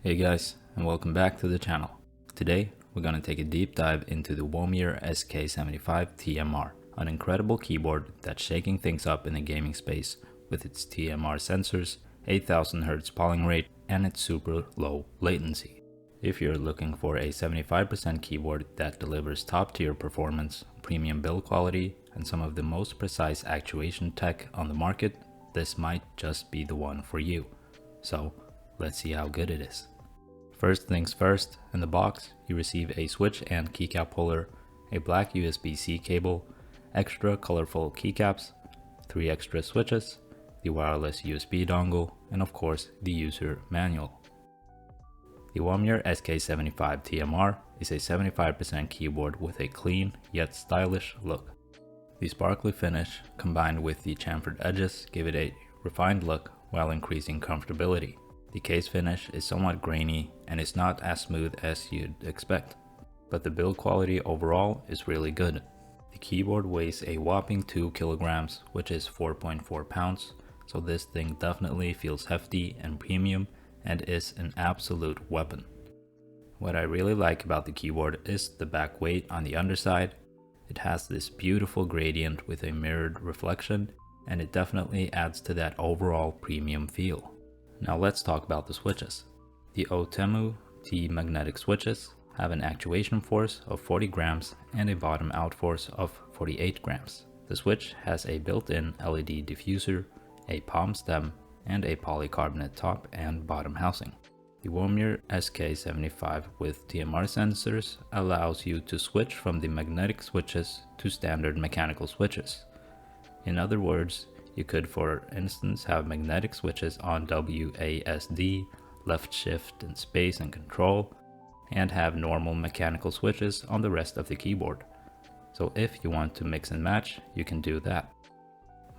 Hey guys, and welcome back to the channel. Today, we're going to take a deep dive into the Womier SK75 TMR, an incredible keyboard that's shaking things up in the gaming space with its TMR sensors, 8000 Hz polling rate, and its super low latency. If you're looking for a 75% keyboard that delivers top-tier performance, premium build quality, and some of the most precise actuation tech on the market, this might just be the one for you. So, let's see how good it is. First things first, in the box, you receive a switch and keycap holder, a black USB-C cable, extra colorful keycaps, 3 extra switches, the wireless USB dongle, and of course, the user manual. The Womier SK75 TMR is a 75% keyboard with a clean yet stylish look. The sparkly finish combined with the chamfered edges give it a refined look while increasing comfortability. The case finish is somewhat grainy and is not as smooth as you'd expect, but the build quality overall is really good. The keyboard weighs a whopping 2 kilograms, which is 4.4 pounds, so this thing definitely feels hefty and premium and is an absolute weapon. What I really like about the keyboard is the back weight on the underside. It has this beautiful gradient with a mirrored reflection, and it definitely adds to that overall premium feel. Now let's talk about the switches. The Otemu T magnetic switches have an actuation force of 40 grams and a bottom out force of 48 grams. The switch has a built-in LED diffuser, a palm stem, and a polycarbonate top and bottom housing. The Womier SK75 with TMR sensors allows you to switch from the magnetic switches to standard mechanical switches. In other words, you could, for instance, have magnetic switches on WASD, left shift and space and control, and have normal mechanical switches on the rest of the keyboard. So if you want to mix and match, you can do that.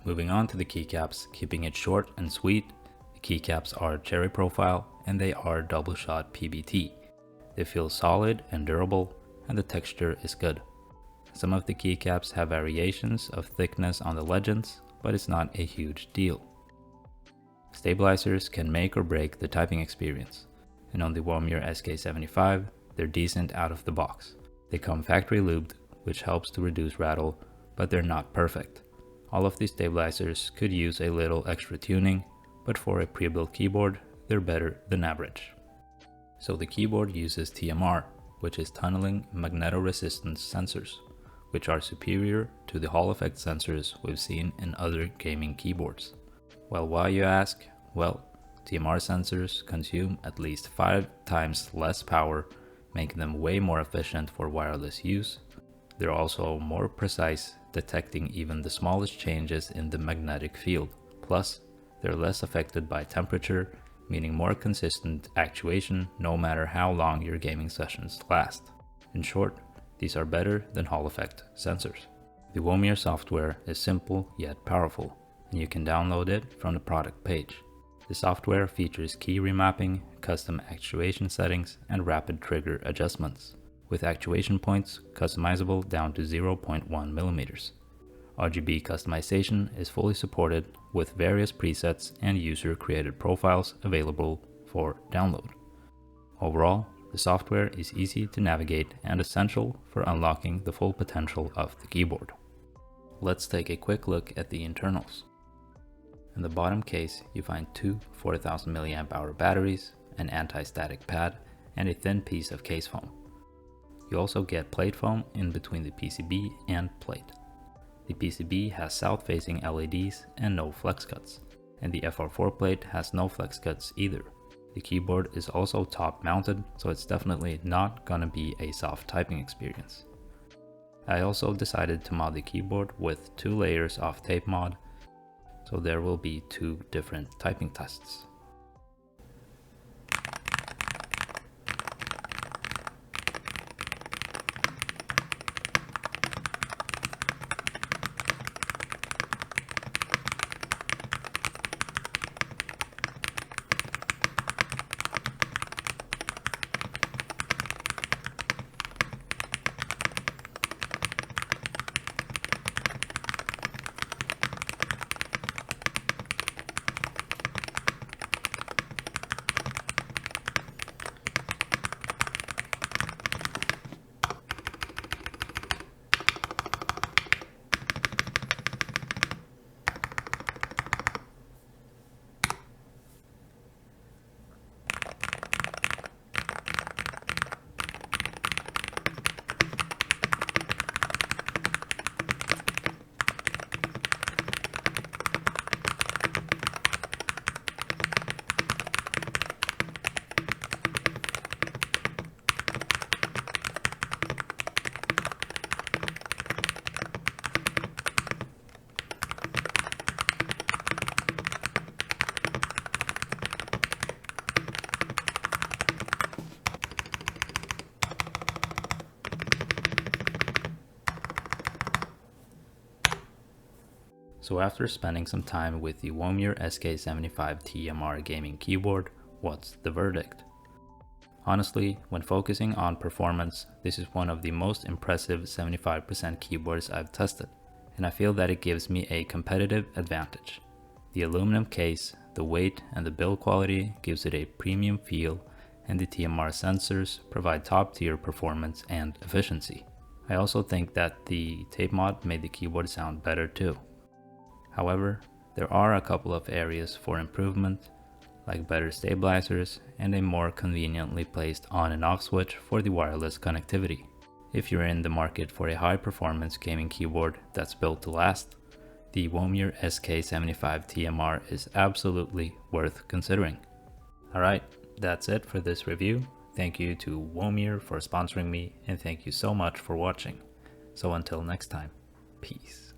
Moving on to the keycaps, keeping it short and sweet, the keycaps are cherry profile and they are double shot PBT. They feel solid and durable, and the texture is good. Some of the keycaps have variations of thickness on the legends, but it's not a huge deal. Stabilizers can make or break the typing experience, and on the Womier SK75, they're decent out of the box. They come factory lubed, which helps to reduce rattle, but they're not perfect. All of these stabilizers could use a little extra tuning, but for a pre-built keyboard, they're better than average. So the keyboard uses TMR, which is tunneling magnetoresistance sensors, which are superior to the Hall effect sensors we've seen in other gaming keyboards. Well, why you ask? Well, TMR sensors consume at least 5 times less power, making them way more efficient for wireless use. They're also more precise, detecting even the smallest changes in the magnetic field. Plus, they're less affected by temperature, meaning more consistent actuation no matter how long your gaming sessions last. In short, these are better than Hall effect sensors. The Womier software is simple yet powerful, and you can download it from the product page. The software features key remapping, custom actuation settings, and rapid trigger adjustments, with actuation points customizable down to 0.1 millimeters. RGB customization is fully supported with various presets and user-created profiles available for download. Overall, the software is easy to navigate and essential for unlocking the full potential of the keyboard. Let's take a quick look at the internals. In the bottom case, you find 2 4000 mAh batteries, an anti-static pad, and a thin piece of case foam. You also get plate foam in between the PCB and plate. The PCB has south-facing LEDs and no flex cuts, and the FR4 plate has no flex cuts either. The keyboard is also top mounted, so it's definitely not gonna be a soft typing experience. I also decided to mod the keyboard with 2 layers of tape mod, so there will be 2 different typing tests. So after spending some time with the Womier SK75 TMR gaming keyboard, what's the verdict? Honestly, when focusing on performance, this is one of the most impressive 75% keyboards I've tested, and I feel that it gives me a competitive advantage. The aluminum case, the weight, and the build quality gives it a premium feel, and the TMR sensors provide top-tier performance and efficiency. I also think that the tape mod made the keyboard sound better too. However, there are a couple of areas for improvement, like better stabilizers and a more conveniently placed on and off switch for the wireless connectivity. If you're in the market for a high-performance gaming keyboard that's built to last, the Womier SK75 TMR is absolutely worth considering. Alright, that's it for this review. Thank you to Womier for sponsoring me, and thank you so much for watching. So until next time, peace.